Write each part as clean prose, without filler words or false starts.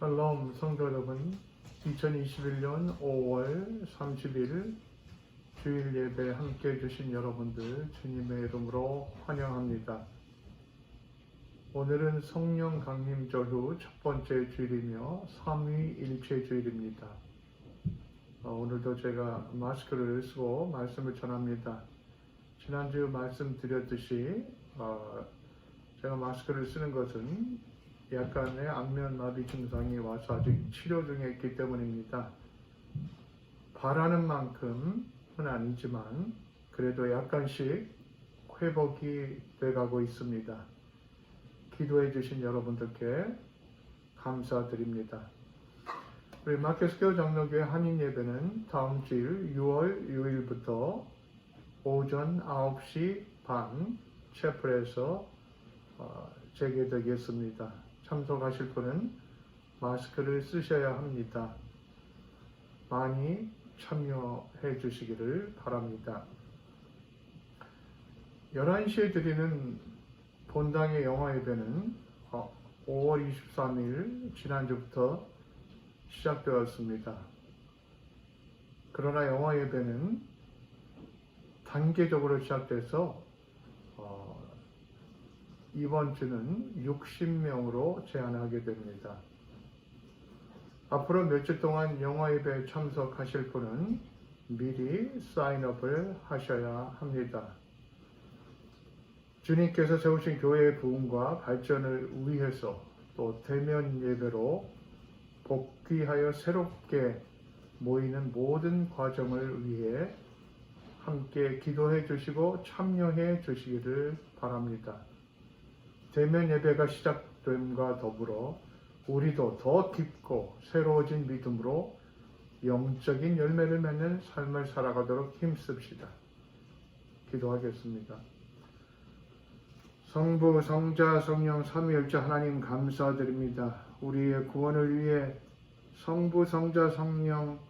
샬롬 성도 여러분, 2021년 5월 30일 주일 예배 함께 해주신 여러분들 주님의 이름으로 환영합니다. 오늘은 성령 강림절 후 첫 번째 주일이며 삼위일체 주일입니다. 오늘도 제가 마스크를 쓰고 말씀을 전합니다. 지난주 말씀드렸듯이 제가 마스크를 쓰는 것은 약간의 안면마비 증상이 와서 아직 치료 중에 있기 때문입니다. 바라는 만큼은 아니지만 그래도 약간씩 회복이 돼가고 있습니다. 기도해 주신 여러분들께 감사드립니다. 우리 마켓스퀘어 장로교회 한인 예배는 다음 주일 6월 6일부터 오전 9시 반 채플에서 재개되겠습니다. 참석하실 분은 마스크를 쓰셔야 합니다. 많이 참여해 주시기를 바랍니다. 11시에 드리는 본당의 영화 예배는 5월 23일 지난주부터 시작되었습니다. 그러나 영화 예배는 단계적으로 시작돼서 이번 주는 60명으로 제한하게 됩니다. 앞으로 몇 주 동안 영화 예배에 참석하실 분은 미리 사인업을 하셔야 합니다. 주님께서 세우신 교회의 부흥과 발전을 위해서 또 대면 예배로 복귀하여 새롭게 모이는 모든 과정을 위해 함께 기도해 주시고 참여해 주시기를 바랍니다. 대면 예배가 시작됨과 더불어 우리도 더 깊고 새로워진 믿음으로 영적인 열매를 맺는 삶을 살아가도록 힘씁시다. 기도하겠습니다. 성부, 성자, 성령, 삼위일체 하나님 감사드립니다. 우리의 구원을 위해 성부, 성자, 성령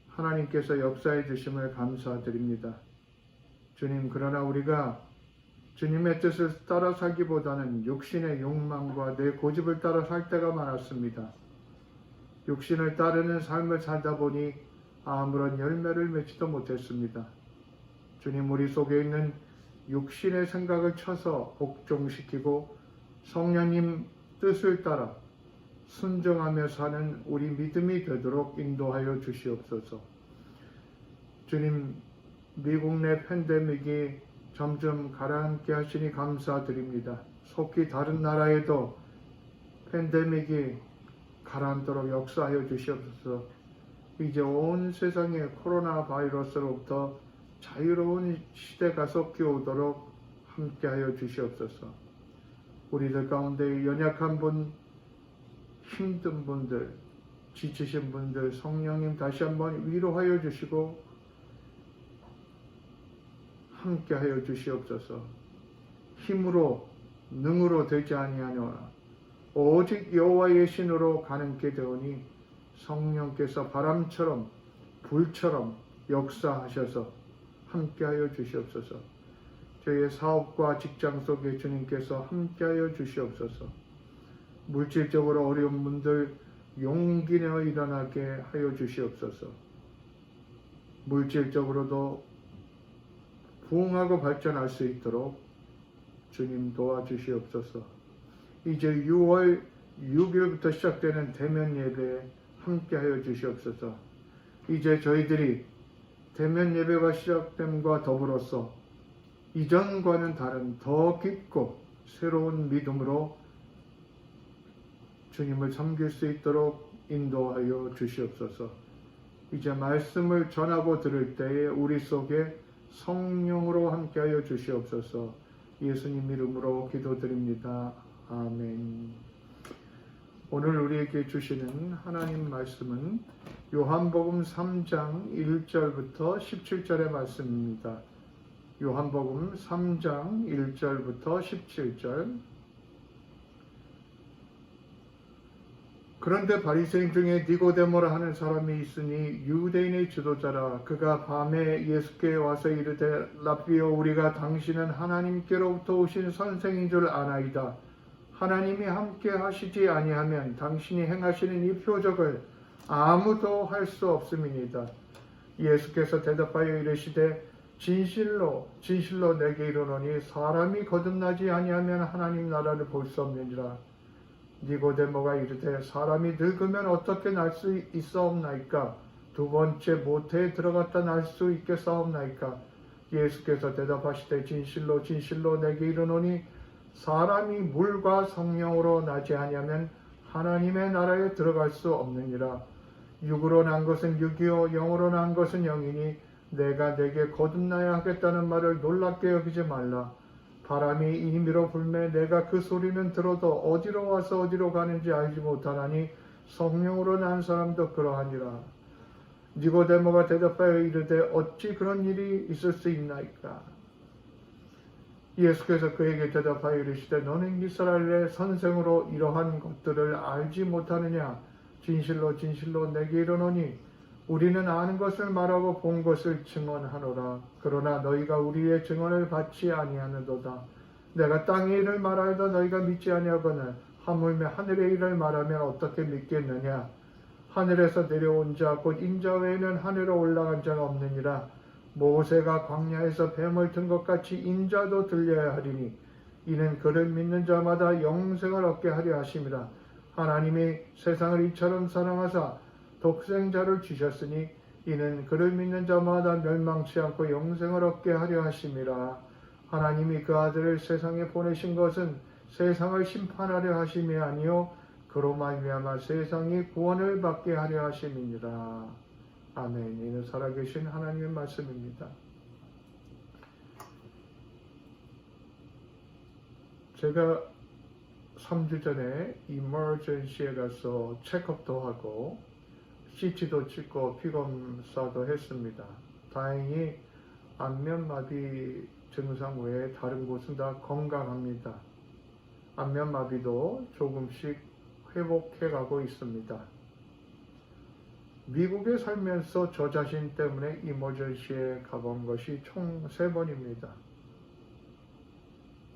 하나님께서 역사해 주심을 감사드립니다. 주님, 그러나 우리가 주님의 뜻을 따라 살기보다는 육신의 욕망과 내 고집을 따라 살 때가 많았습니다. 육신을 따르는 삶을 살다 보니 아무런 열매를 맺지도 못했습니다. 주님, 우리 속에 있는 육신의 생각을 쳐서 복종시키고 성령님 뜻을 따라 순종하며 사는 우리 믿음이 되도록 인도하여 주시옵소서. 주님, 미국 내 팬데믹이 점점 가라앉게 하시니 감사드립니다. 속히 다른 나라에도 팬데믹이 가라앉도록 역사하여 주시옵소서. 이제 온 세상에 코로나 바이러스로부터 자유로운 시대가 섞여 오도록 함께하여 주시옵소서. 우리들 가운데 연약한 분, 힘든 분들, 지치신 분들 성령님 다시 한번 위로하여 주시고 함께하여 주시옵소서. 힘으로 능으로 되지 아니하노라 오직 여호와의 신으로 가능케 되오니 성령께서 바람처럼 불처럼 역사하셔서 함께하여 주시옵소서. 저희의 사업과 직장 속에 주님께서 함께하여 주시옵소서. 물질적으로 어려운 분들 용기 내어 일어나게 하여 주시옵소서. 물질적으로도 부흥하고 발전할 수 있도록 주님 도와주시옵소서. 이제 6월 6일부터 시작되는 대면 예배에 함께하여 주시옵소서. 이제 저희들이 대면 예배가 시작됨과 더불어서 이전과는 다른 더 깊고 새로운 믿음으로 주님을 섬길 수 있도록 인도하여 주시옵소서. 이제 말씀을 전하고 들을 때에 우리 속에 성령으로 함께하여 주시옵소서. 예수님 이름으로 기도드립니다. 아멘. 오늘 우리에게 주시는 하나님 말씀은 요한복음 3장 1절부터 17절의 말씀입니다. 요한복음 3장 1절부터 17절. 그런데 바리새인 중에 니고데모라 하는 사람이 있으니 유대인의 지도자라. 그가 밤에 예수께 와서 이르되 랍비여, 우리가 당신은 하나님께로부터 오신 선생인 줄 아나이다 하나님이 함께 하시지 아니하면 당신이 행하시는 이 표적을 아무도 할 수 없음이니이다. 예수께서 대답하여 이르시되 진실로 진실로 내게 이르노니 사람이 거듭나지 아니하면 하나님 나라를 볼 수 없느니라. 니고데모가 이르되 사람이 늙으면 어떻게 날 수 있사옵나이까? 두 번째 모태에 들어갔다 날 수 있겠사옵나이까? 예수께서 대답하시되 진실로 진실로 내게 이르노니 사람이 물과 성령으로 나지 아니하면 하나님의 나라에 들어갈 수 없느니라. 육으로 난 것은 육이요 영으로 난 것은 영이니 내가 내게 거듭나야 하겠다는 말을 놀랍게 여기지 말라. 바람이 임의로 불매 내가 그 소리는 들어도 어디로 와서 어디로 가는지 알지 못하나니 성령으로 난 사람도 그러하니라. 니고데모가 대답하여 이르되 어찌 그런 일이 있을 수 있나이까? 예수께서 그에게 대답하여 이르시되 너는 이스라엘의 선생으로 이러한 것들을 알지 못하느냐? 진실로 진실로 내게 이르노니 우리는 아는 것을 말하고 본 것을 증언하노라. 그러나 너희가 우리의 증언을 받지 아니하는도다. 내가 땅의 일을 말하여도 너희가 믿지 아니하거늘 하물며 하늘의 일을 말하면 어떻게 믿겠느냐? 하늘에서 내려온 자 곧 인자 외에는 하늘에 올라간 자가 없느니라. 모세가 광야에서 뱀을 든 것 같이 인자도 들려야 하리니 이는 그를 믿는 자마다 영생을 얻게 하려 하심이라. 하나님이 세상을 이처럼 사랑하사 독생자를 주셨으니 이는 그를 믿는 자마다 멸망치 않고 영생을 얻게 하려 하심이라. 하나님이 그 아들을 세상에 보내신 것은 세상을 심판하려 하심이 아니요 그로 말미암아 세상이 구원을 받게 하려 하심이니라. 아멘. 이는 살아계신 하나님의 말씀입니다. 제가 3주 전에 이머전시에 가서 체크업도 하고 CT도 찍고 피검사도 했습니다. 다행히 안면마비 증상 외에 다른 곳은 다 건강합니다. 안면마비도 조금씩 회복해가고 있습니다. 미국에 살면서 저 자신 때문에 이머전시에 가본 것이 총 3번입니다.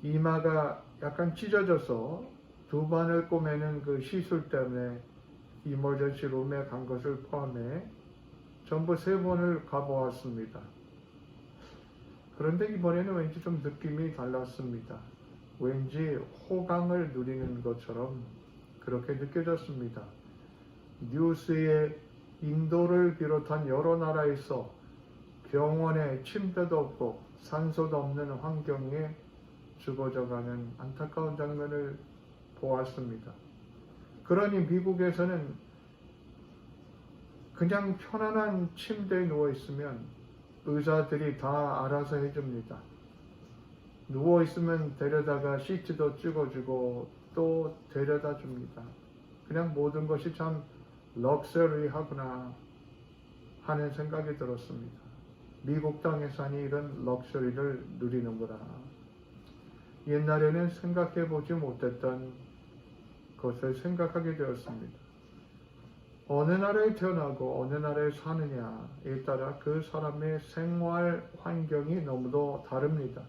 이마가 약간 찢어져서 두 반을 꼬매는 그 시술 때문에 이머전시 룸에 간 것을 포함해 전부 3번을 가보았습니다. 그런데 이번에는 왠지 좀 느낌이 달랐습니다. 왠지 호강을 누리는 것처럼 그렇게 느껴졌습니다. 뉴스에 인도를 비롯한 여러 나라에서 병원에 침대도 없고 산소도 없는 환경에 죽어져가는 안타까운 장면을 보았습니다. 그러니 미국에서는 그냥 편안한 침대에 누워있으면 의사들이 다 알아서 해줍니다. 누워있으면 데려다가 CT도 찍어주고 또 데려다 줍니다. 그냥 모든 것이 참 럭셔리하구나 하는 생각이 들었습니다. 미국 땅에 사니 이런 럭셔리를 누리는구나. 옛날에는 생각해보지 못했던 것을 생각하게 되었습니다. 어느 나라에 태어나고 어느 나라에 사느냐에 따라 그 사람의 생활 환경이 너무도 다릅니다.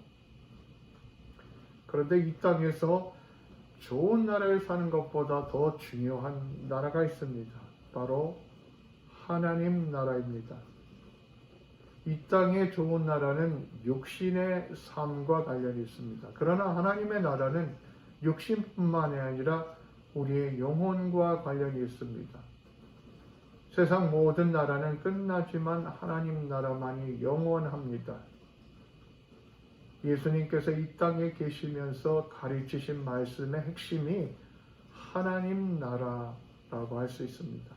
그런데 이 땅에서 좋은 나라에 사는 것보다 더 중요한 나라가 있습니다. 바로 하나님 나라입니다. 이 땅의 좋은 나라는 육신의 삶과 관련이 있습니다. 그러나 하나님의 나라는 육신뿐만이 아니라 우리의 영혼과 관련이 있습니다. 세상 모든 나라는 끝나지만 하나님 나라만이 영원합니다. 예수님께서 이 땅에 계시면서 가르치신 말씀의 핵심이 하나님 나라라고 할 수 있습니다.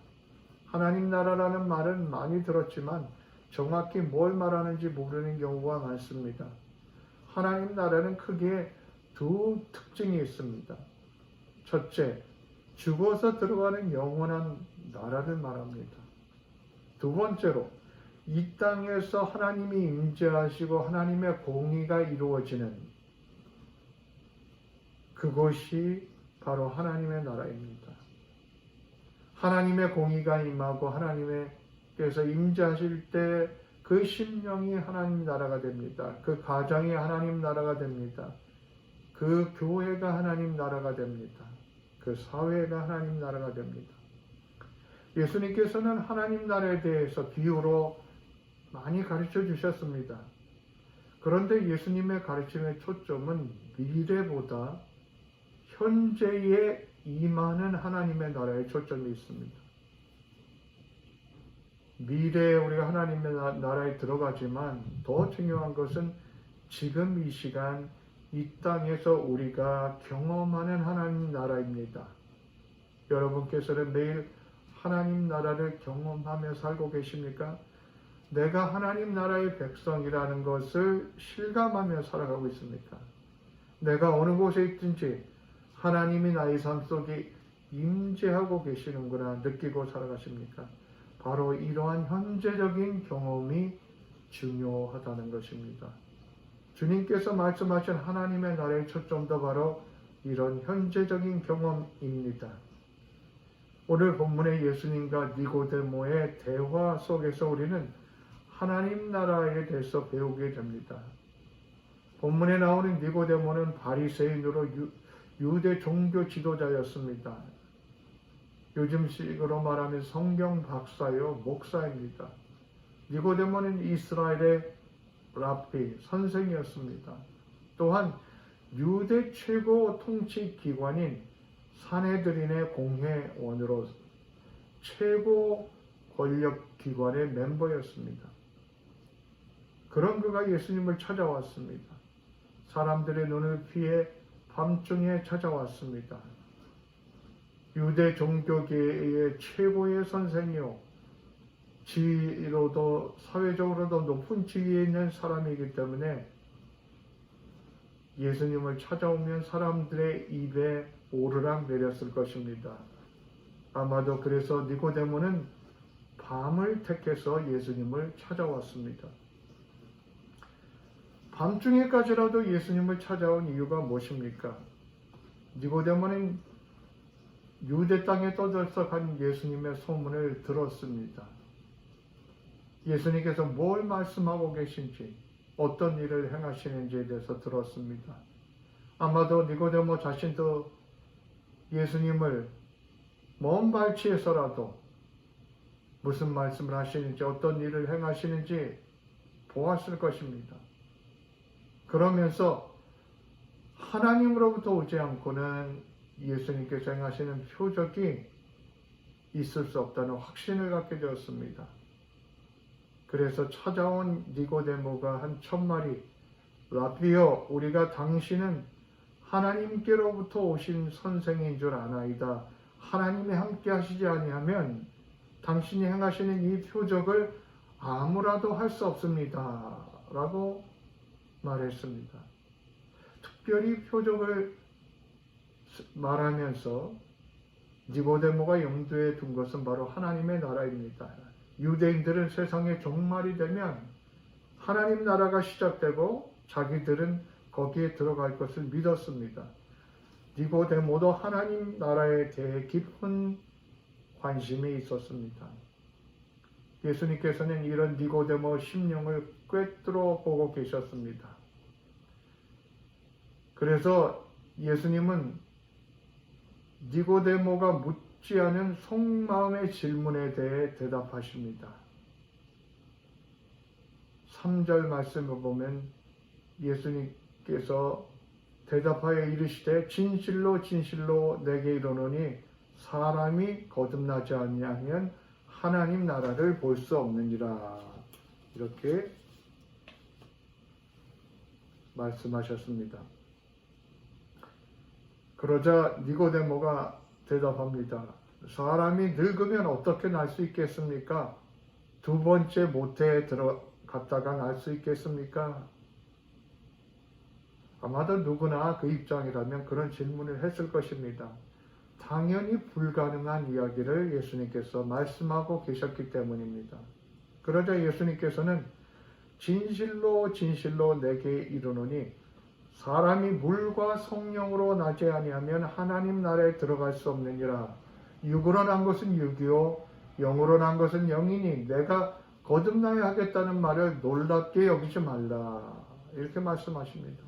하나님 나라라는 말은 많이 들었지만 정확히 뭘 말하는지 모르는 경우가 많습니다. 하나님 나라는 크게 두 특징이 있습니다. 첫째, 죽어서 들어가는 영원한 나라를 말합니다. 두 번째로, 이 땅에서 하나님이 임재하시고 하나님의 공의가 이루어지는 그것이 바로 하나님의 나라입니다. 하나님의 공의가 임하고 하나님께서 임재하실 때 그 심령이 하나님 나라가 됩니다. 그 가정이 하나님 나라가 됩니다. 그 그 교회가 하나님 나라가 됩니다. 그 사회가 하나님 나라가 됩니다. 예수님께서는 하나님 나라에 대해서 비유로 많이 가르쳐 주셨습니다. 그런데 예수님의 가르침의 초점은 미래보다 현재에 임하는 하나님의 나라에 초점이 있습니다. 미래에 우리가 하나님의 나라에 들어가지만 더 중요한 것은 지금 이 시간 이 땅에서 우리가 경험하는 하나님 나라입니다. 여러분께서는 매일 하나님 나라를 경험하며 살고 계십니까? 내가 하나님 나라의 백성이라는 것을 실감하며 살아가고 있습니까? 내가 어느 곳에 있든지 하나님이 나의 삶 속에 임재하고 계시는구나 느끼고 살아가십니까? 바로 이러한 현재적인 경험이 중요하다는 것입니다. 주님께서 말씀하신 하나님의 나라의 초점도 바로 이런 현재적인 경험입니다. 오늘 본문의 예수님과 니고데모의 대화 속에서 우리는 하나님 나라에 대해서 배우게 됩니다. 본문에 나오는 니고데모는 바리새인으로 유대 종교 지도자였습니다. 요즘식으로 말하면 성경 박사요, 목사입니다. 니고데모는 이스라엘의 랍비, 선생이었습니다. 또한 유대 최고 통치 기관인 산헤드린의 공회원으로 최고 권력 기관의 멤버였습니다. 그런 그가 예수님을 찾아왔습니다. 사람들의 눈을 피해 밤중에 찾아왔습니다. 유대 종교계의 최고의 선생이요, 지위로도 사회적으로도 높은 지위에 있는 사람이기 때문에 예수님을 찾아오면 사람들의 입에 오르락 내렸을 것입니다. 아마도 그래서 니고데모는 밤을 택해서 예수님을 찾아왔습니다. 밤중에까지라도 예수님을 찾아온 이유가 무엇입니까? 니고데모는 유대 땅에 떠들썩한 예수님의 소문을 들었습니다. 예수님께서 뭘 말씀하고 계신지, 어떤 일을 행하시는지에 대해서 들었습니다. 아마도 니고데모 자신도 예수님을 먼 발치에서라도 무슨 말씀을 하시는지, 어떤 일을 행하시는지 보았을 것입니다. 그러면서 하나님으로부터 오지 않고는 예수님께서 행하시는 표적이 있을 수 없다는 확신을 갖게 되었습니다. 그래서 찾아온 니고데모가 한 첫말이, 라비여, 우리가 당신은 하나님께로부터 오신 선생인 줄 아나이다. 하나님이 함께 하시지 아니하면 당신이 행하시는 이 표적을 아무라도 할 수 없습니다. 라고 말했습니다. 특별히 표적을 말하면서 니고데모가 염두에 둔 것은 바로 하나님의 나라입니다. 유대인들은 세상의 종말이 되면 하나님 나라가 시작되고 자기들은 거기에 들어갈 것을 믿었습니다. 니고데모도 하나님 나라에 대해 깊은 관심이 있었습니다. 예수님께서는 이런 니고데모 심령을 꿰뚫어 보고 계셨습니다. 그래서 예수님은 니고데모가 묻지 않은 속마음의 질문에 대해 대답하십니다. 3절 말씀을 보면 예수님께서 대답하여 이르시되 진실로 진실로 내게 이르노니 사람이 거듭나지 아니하면 하나님 나라를 볼 수 없느니라. 이렇게 말씀하셨습니다. 그러자 니고데모가 대답합니다. 사람이 늙으면 어떻게 날 수 있겠습니까? 두 번째 모태에 들어갔다가 날 수 있겠습니까? 아마도 누구나 그 입장이라면 그런 질문을 했을 것입니다. 당연히 불가능한 이야기를 예수님께서 말씀하고 계셨기 때문입니다. 그러자 예수님께서는 진실로 진실로 내게 이르노니 사람이 물과 성령으로 나지 아니하면 하나님 나라에 들어갈 수 없느니라. 육으로 난 것은 육이요 영으로 난 것은 영이니 내가 거듭나야 하겠다는 말을 놀랍게 여기지 말라. 이렇게 말씀하십니다.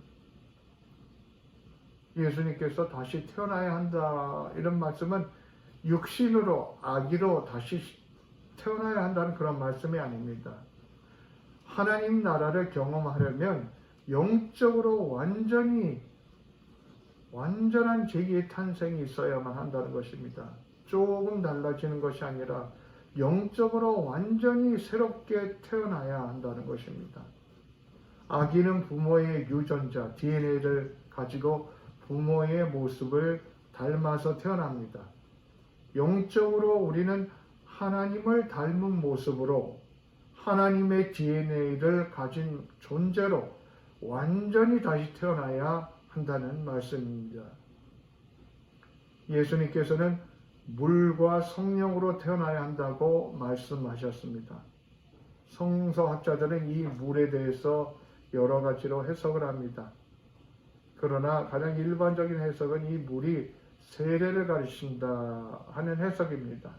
예수님께서 다시 태어나야 한다 이런 말씀은 육신으로 아기로 다시 태어나야 한다는 그런 말씀이 아닙니다. 하나님 나라를 경험하려면 영적으로 완전한 제2의 탄생이 있어야만 한다는 것입니다. 조금 달라지는 것이 아니라 영적으로 완전히 새롭게 태어나야 한다는 것입니다. 아기는 부모의 유전자, DNA를 가지고 부모의 모습을 닮아서 태어납니다. 영적으로 우리는 하나님을 닮은 모습으로 하나님의 DNA를 가진 존재로 완전히 다시 태어나야 한다는 말씀입니다. 예수님께서는 물과 성령으로 태어나야 한다고 말씀하셨습니다. 성서학자들은 이 물에 대해서 여러 가지로 해석을 합니다. 그러나 가장 일반적인 해석은 이 물이 세례를 가리킨다 하는 해석입니다.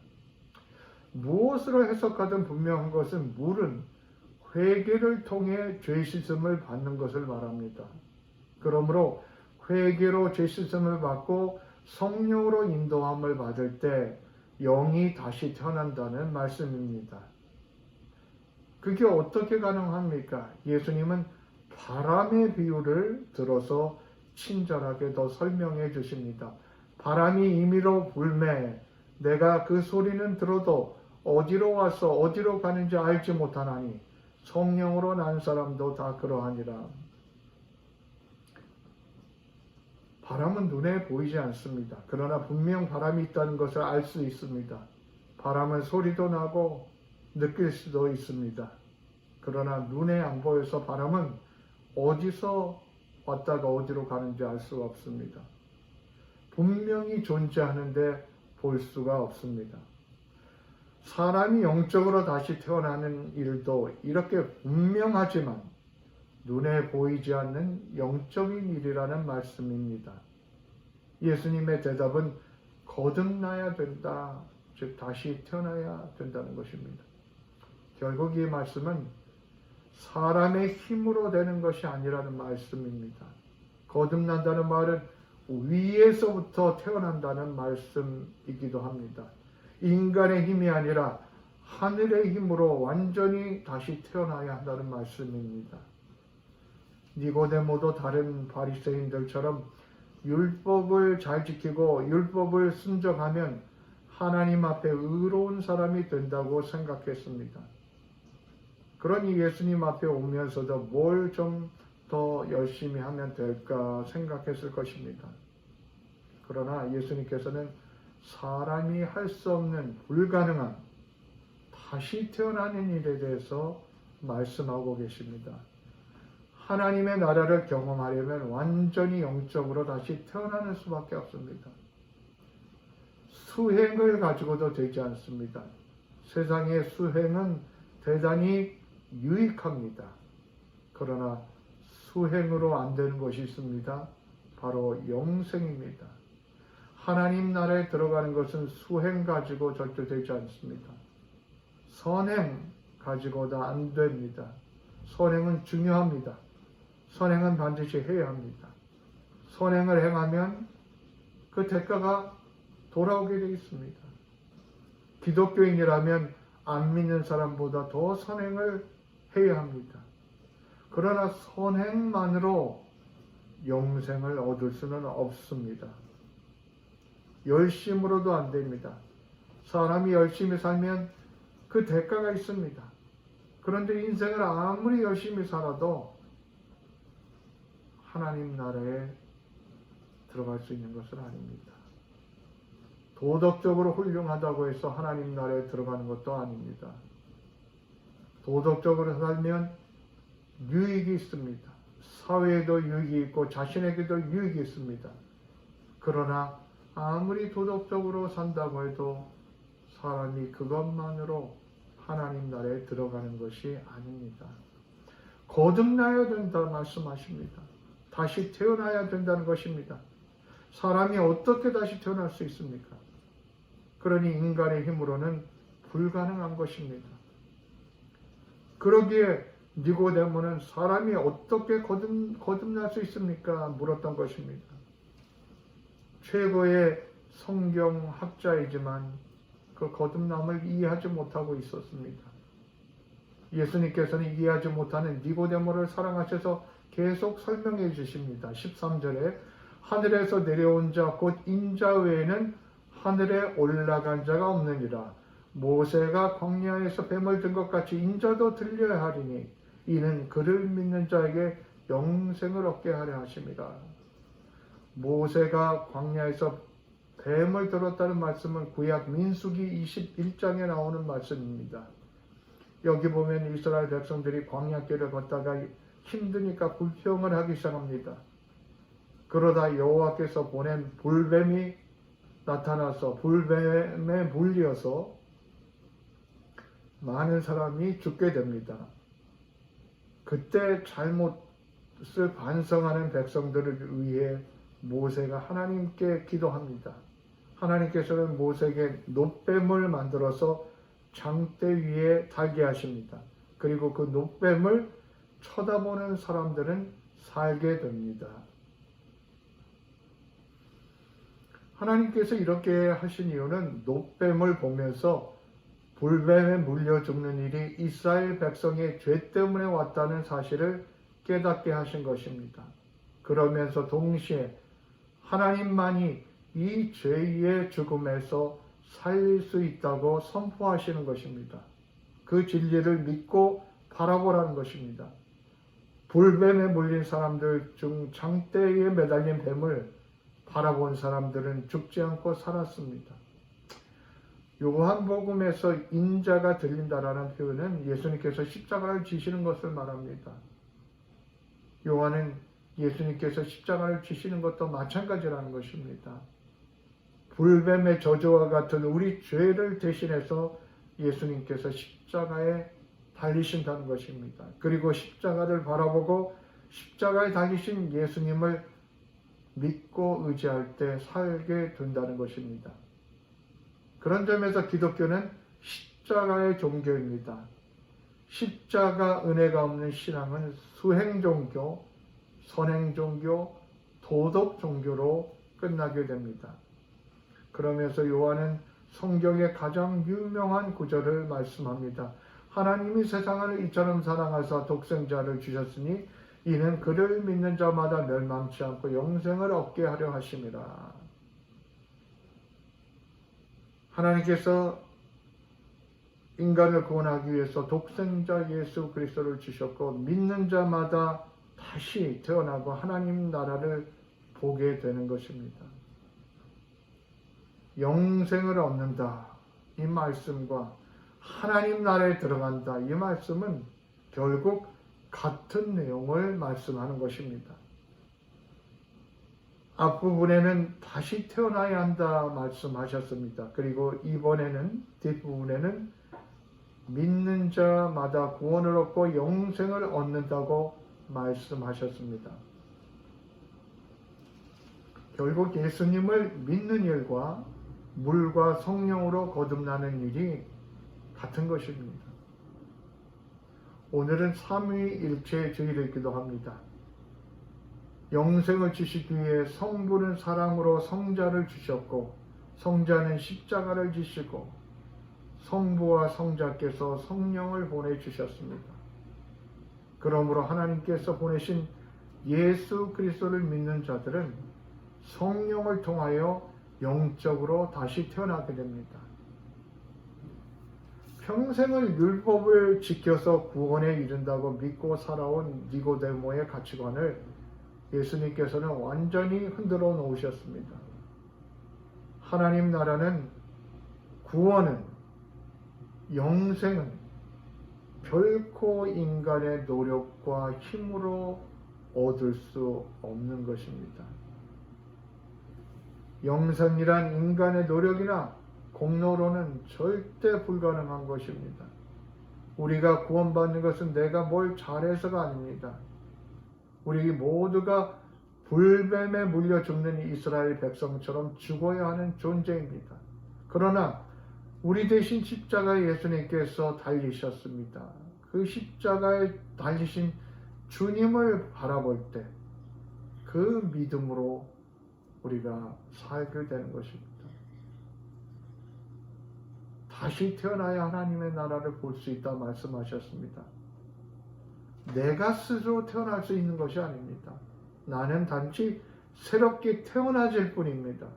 무엇으로 해석하든 분명한 것은 물은 회개를 통해 죄 씻음을 받는 것을 말합니다. 그러므로 회개로 죄 씻음을 받고 성령으로 인도함을 받을 때 영이 다시 태어난다는 말씀입니다. 그게 어떻게 가능합니까? 예수님은 바람의 비유를 들어서 친절하게 더 설명해 주십니다. 바람이 임의로 불매 내가 그 소리는 들어도 어디로 와서 어디로 가는지 알지 못하나니 성령으로 난 사람도 다 그러하니라. 바람은 눈에 보이지 않습니다. 그러나 분명 바람이 있다는 것을 알 수 있습니다. 바람은 소리도 나고 느낄 수도 있습니다. 그러나 눈에 안 보여서 바람은 어디서 왔다가 어디로 가는지 알 수가 없습니다. 분명히 존재하는데 볼 수가 없습니다. 사람이 영적으로 다시 태어나는 일도 이렇게 분명하지만 눈에 보이지 않는 영적인 일이라는 말씀입니다. 예수님의 대답은 거듭나야 된다, 즉 다시 태어나야 된다는 것입니다. 결국 이 말씀은 사람의 힘으로 되는 것이 아니라는 말씀입니다. 거듭난다는 말은 위에서부터 태어난다는 말씀이기도 합니다. 인간의 힘이 아니라 하늘의 힘으로 완전히 다시 태어나야 한다는 말씀입니다. 니고데모도 다른 바리새인들처럼 율법을 잘 지키고 율법을 순종하면 하나님 앞에 의로운 사람이 된다고 생각했습니다. 그러니 예수님 앞에 오면서도 뭘 좀 더 열심히 하면 될까 생각했을 것입니다. 그러나 예수님께서는 사람이 할 수 없는 불가능한 다시 태어나는 일에 대해서 말씀하고 계십니다. 하나님의 나라를 경험하려면 완전히 영적으로 다시 태어나는 수밖에 없습니다. 수행을 가지고도 되지 않습니다. 세상의 수행은 대단히 유익합니다. 그러나 수행으로 안 되는 것이 있습니다. 바로 영생입니다. 하나님 나라에 들어가는 것은 수행 가지고 절대 되지 않습니다. 선행 가지고도 안 됩니다. 선행은 중요합니다. 선행은 반드시 해야 합니다. 선행을 행하면 그 대가가 돌아오게 되어 있습니다. 기독교인이라면 안 믿는 사람보다 더 선행을 해야 합니다. 그러나 선행만으로 영생을 얻을 수는 없습니다. 열심으로도 안 됩니다. 사람이 열심히 살면 그 대가가 있습니다. 그런데 인생을 아무리 열심히 살아도 하나님 나라에 들어갈 수 있는 것은 아닙니다. 도덕적으로 훌륭하다고 해서 하나님 나라에 들어가는 것도 아닙니다. 도덕적으로 살면 유익이 있습니다. 사회에도 유익이 있고 자신에게도 유익이 있습니다. 그러나 아무리 도덕적으로 산다고 해도 사람이 그것만으로 하나님 나라에 들어가는 것이 아닙니다. 거듭나야 된다 말씀하십니다. 다시 태어나야 된다는 것입니다. 사람이 어떻게 다시 태어날 수 있습니까? 그러니 인간의 힘으로는 불가능한 것입니다. 그러기에 니고데모는 사람이 어떻게 거듭날 수 있습니까? 물었던 것입니다. 최고의 성경학자이지만 그 거듭남을 이해하지 못하고 있었습니다. 예수님께서는 이해하지 못하는 니고데모를 사랑하셔서 계속 설명해 주십니다. 13절에 하늘에서 내려온 자 곧 인자 외에는 하늘에 올라간 자가 없느니라. 모세가 광야에서 뱀을 든 것 같이 인자도 들려야 하리니 이는 그를 믿는 자에게 영생을 얻게 하려 하심이라. 모세가 광야에서 뱀을 들었다는 말씀은 구약 민수기 21장에 나오는 말씀입니다. 여기 보면 이스라엘 백성들이 광야길을 걷다가 힘드니까 불평을 하기 시작합니다. 그러다 여호와께서 보낸 불뱀이 나타나서 불뱀에 물려서 많은 사람이 죽게 됩니다. 그때 잘못을 반성하는 백성들을 위해 모세가 하나님께 기도합니다. 하나님께서는 모세에게 놋뱀을 만들어서 장대 위에 달게 하십니다. 그리고 그 놋뱀을 쳐다보는 사람들은 살게 됩니다. 하나님께서 이렇게 하신 이유는 놋뱀을 보면서 불뱀에 물려 죽는 일이 이스라엘 백성의 죄 때문에 왔다는 사실을 깨닫게 하신 것입니다. 그러면서 동시에 하나님만이 이 죄의 죽음에서 살릴 수 있다고 선포하시는 것입니다. 그 진리를 믿고 바라보라는 것입니다. 불뱀에 물린 사람들 중 장대에 매달린 뱀을 바라본 사람들은 죽지 않고 살았습니다. 요한복음에서 인자가 들린다라는 표현은 예수님께서 십자가를 지시는 것을 말합니다. 요한은 예수님께서 십자가를 지시는 것도 마찬가지라는 것입니다. 불뱀의 저주와 같은 우리 죄를 대신해서 예수님께서 십자가에 달리신다는 것입니다. 그리고 십자가를 바라보고 십자가에 달리신 예수님을 믿고 의지할 때 살게 된다는 것입니다. 그런 점에서 기독교는 십자가의 종교입니다. 십자가 은혜가 없는 신앙은 수행종교, 선행종교, 도덕종교로 끝나게 됩니다. 그러면서 요한은 성경의 가장 유명한 구절을 말씀합니다. 하나님이 세상을 이처럼 사랑하사 독생자를 주셨으니 이는 그를 믿는 자마다 멸망치 않고 영생을 얻게 하려 하심이라. 하나님께서 인간을 구원하기 위해서 독생자 예수 그리스도를 주셨고 믿는 자마다 다시 태어나고 하나님 나라를 보게 되는 것입니다. 영생을 얻는다 이 말씀과 하나님 나라에 들어간다 이 말씀은 결국 같은 내용을 말씀하는 것입니다. 앞부분에는 다시 태어나야 한다 말씀하셨습니다. 그리고 이번에는 뒷부분에는 믿는 자마다 구원을 얻고 영생을 얻는다고 말씀하셨습니다. 결국 예수님을 믿는 일과 물과 성령으로 거듭나는 일이 같은 것입니다. 오늘은 삼위일체 주일을 기도합니다. 영생을 주시기 위해 성부는 사랑으로 성자를 주셨고 성자는 십자가를 지시고 성부와 성자께서 성령을 보내주셨습니다. 그러므로 하나님께서 보내신 예수 그리스도를 믿는 자들은 성령을 통하여 영적으로 다시 태어나게 됩니다. 평생을 율법을 지켜서 구원에 이른다고 믿고 살아온 니고데모의 가치관을 예수님께서는 완전히 흔들어 놓으셨습니다. 하나님 나라는 구원은 영생은 결코 인간의 노력과 힘으로 얻을 수 없는 것입니다. 영생이란 인간의 노력이나 공로로는 절대 불가능한 것입니다. 우리가 구원받는 것은 내가 뭘 잘해서가 아닙니다. 우리 모두가 불뱀에 물려 죽는 이스라엘 백성처럼 죽어야 하는 존재입니다. 그러나 우리 대신 십자가에 예수님께서 달리셨습니다. 그 십자가에 달리신 주님을 바라볼 때 그 믿음으로 우리가 살게 되는 것입니다. 다시 태어나야 하나님의 나라를 볼 수 있다 말씀하셨습니다. 내가 스스로 태어날 수 있는 것이 아닙니다. 나는 단지 새롭게 태어나질 뿐입니다.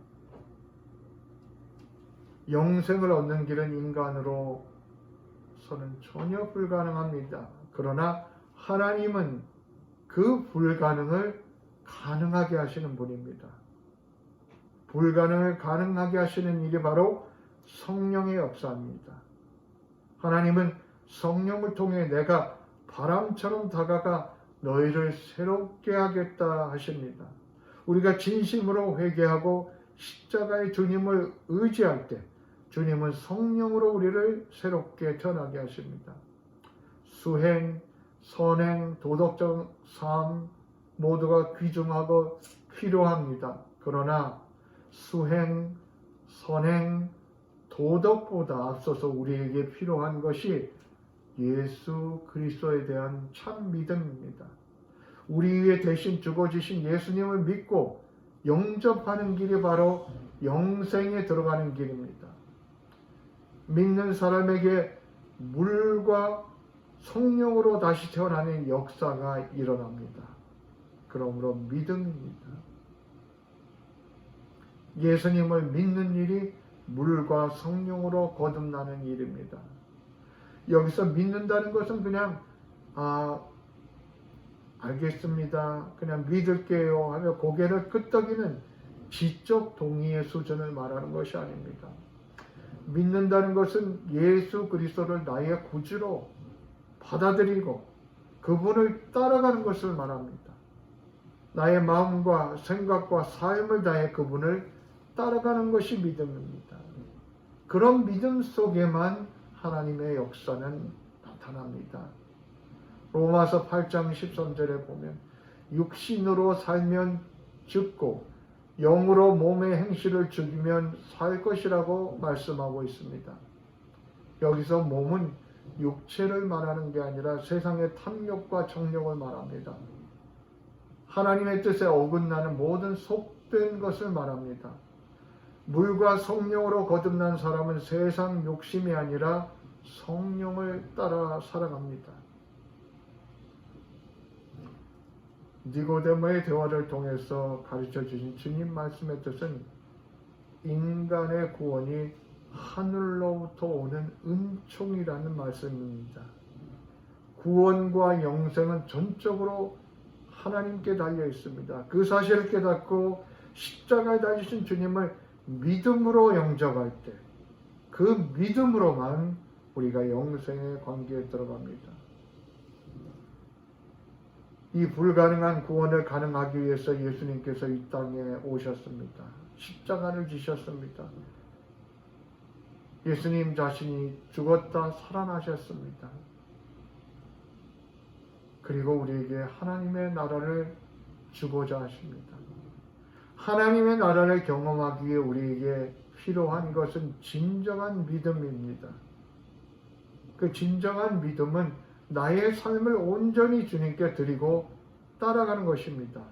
영생을 얻는 길은 인간으로서는 전혀 불가능합니다. 그러나 하나님은 그 불가능을 가능하게 하시는 분입니다. 불가능을 가능하게 하시는 일이 바로 성령의 역사입니다. 하나님은 성령을 통해 내가 바람처럼 다가가 너희를 새롭게 하겠다 하십니다. 우리가 진심으로 회개하고 십자가의 주님을 의지할 때 주님은 성령으로 우리를 새롭게 태어나게 하십니다. 수행, 선행, 도덕적 삶 모두가 귀중하고 필요합니다. 그러나 수행, 선행, 도덕보다 앞서서 우리에게 필요한 것이 예수 그리스도에 대한 참 믿음입니다. 우리 위해 대신 죽어주신 예수님을 믿고 영접하는 길이 바로 영생에 들어가는 길입니다. 믿는 사람에게 물과 성령으로 다시 태어나는 역사가 일어납니다. 그러므로 믿음입니다. 예수님을 믿는 일이 물과 성령으로 거듭나는 일입니다. 여기서 믿는다는 것은 그냥 알겠습니다. 그냥 믿을게요 하며 고개를 끄덕이는 지적 동의의 수준을 말하는 것이 아닙니다. 믿는다는 것은 예수 그리스도를 나의 구주로 받아들이고 그분을 따라가는 것을 말합니다. 나의 마음과 생각과 삶을 다해 그분을 따라가는 것이 믿음입니다. 그런 믿음 속에만 하나님의 역사는 나타납니다. 로마서 8장 13절에 보면 육신으로 살면 죽고 영으로 몸의 행실을 죽이면 살 것이라고 말씀하고 있습니다. 여기서 몸은 육체를 말하는 게 아니라 세상의 탐욕과 정욕을 말합니다. 하나님의 뜻에 어긋나는 모든 속된 것을 말합니다. 물과 성령으로 거듭난 사람은 세상 욕심이 아니라 성령을 따라 살아갑니다. 니고데모의 대화를 통해서 가르쳐 주신 주님 말씀의 뜻은 인간의 구원이 하늘로부터 오는 은총이라는 말씀입니다. 구원과 영생은 전적으로 하나님께 달려 있습니다. 그 사실을 깨닫고 십자가에 달리신 주님을 믿음으로 영접할 때 그 믿음으로만 우리가 영생의 관계에 들어갑니다. 이 불가능한 구원을 가능하기 위해서 예수님께서 이 땅에 오셨습니다. 십자가를 지셨습니다. 예수님 자신이 죽었다 살아나셨습니다. 그리고 우리에게 하나님의 나라를 주고자 하십니다. 하나님의 나라를 경험하기 위해 우리에게 필요한 것은 진정한 믿음입니다. 그 진정한 믿음은 나의 삶을 온전히 주님께 드리고 따라가는 것입니다.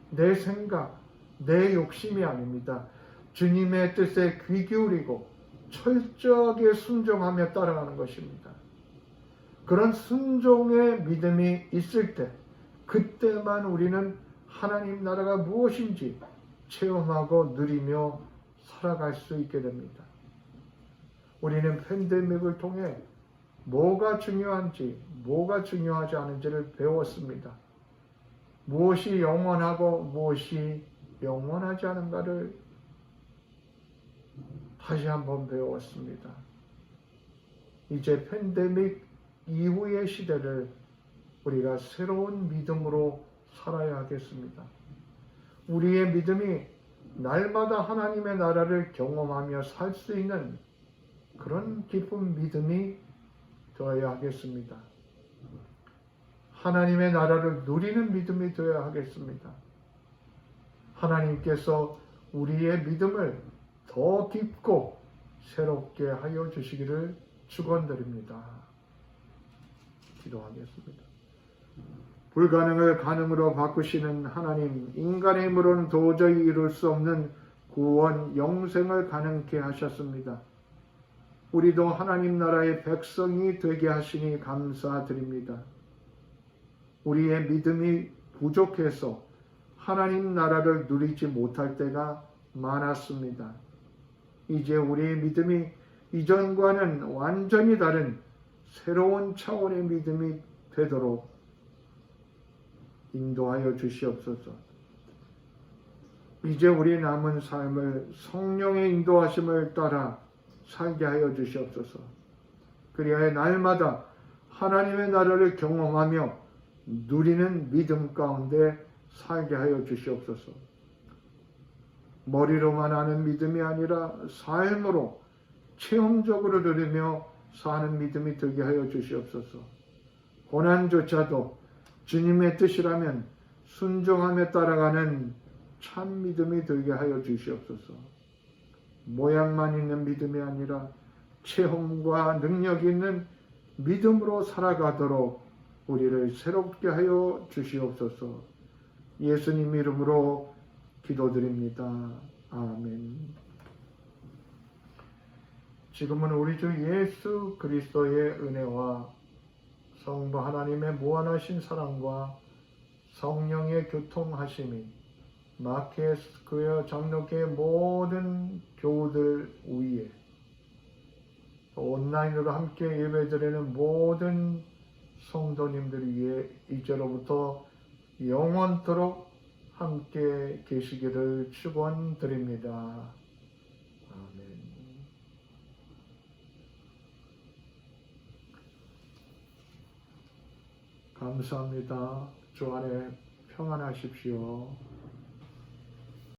내 생각, 내 욕심이 아닙니다. 주님의 뜻에 귀 기울이고 철저하게 순종하며 따라가는 것입니다. 그런 순종의 믿음이 있을 때 그때만 우리는 하나님 나라가 무엇인지 체험하고 누리며 살아갈 수 있게 됩니다. 우리는 팬데믹을 통해 뭐가 중요한지 뭐가 중요하지 않은지를 배웠습니다. 무엇이 영원하고 무엇이 영원하지 않은가를 다시 한번 배웠습니다. 이제 팬데믹 이후의 시대를 우리가 새로운 믿음으로 살아야 하겠습니다. 우리의 믿음이 날마다 하나님의 나라를 경험하며 살 수 있는 그런 기쁜 믿음이 되어야 하겠습니다. 하나님의 나라를 누리는 믿음이 되어야 하겠습니다. 하나님께서 우리의 믿음을 더 깊고 새롭게 하여 주시기를 축원드립니다. 기도하겠습니다. 불가능을 가능으로 바꾸시는 하나님, 인간의 힘으로는 도저히 이룰 수 없는 구원, 영생을 가능케 하셨습니다. 우리도 하나님 나라의 백성이 되게 하시니 감사드립니다. 우리의 믿음이 부족해서 하나님 나라를 누리지 못할 때가 많았습니다. 이제 우리의 믿음이 이전과는 완전히 다른 새로운 차원의 믿음이 되도록 인도하여 주시옵소서. 이제 우리 남은 삶을 성령의 인도하심을 따라 살게 하여 주시옵소서. 그리하여 날마다 하나님의 나라를 경험하며 누리는 믿음 가운데 살게 하여 주시옵소서. 머리로만 아는 믿음이 아니라 삶으로 체험적으로 누리며 사는 믿음이 되게 하여 주시옵소서. 고난조차도 주님의 뜻이라면 순종하며 따라가는 참 믿음이 되게 하여 주시옵소서. 모양만 있는 믿음이 아니라 체험과 능력이 있는 믿음으로 살아가도록 우리를 새롭게 하여 주시옵소서. 예수님 이름으로 기도드립니다. 아멘. 지금은 우리 주 예수 그리스도의 은혜와 성부 하나님의 무한하신 사랑과 성령의 교통하심이 마케스크여 장로교의 모든 교우들 위에 온라인으로 함께 예배드리는 모든 성도님들 위해 이제로부터 영원토록 함께 계시기를 축원드립니다. 아멘. 감사합니다. 주 안에 평안하십시오.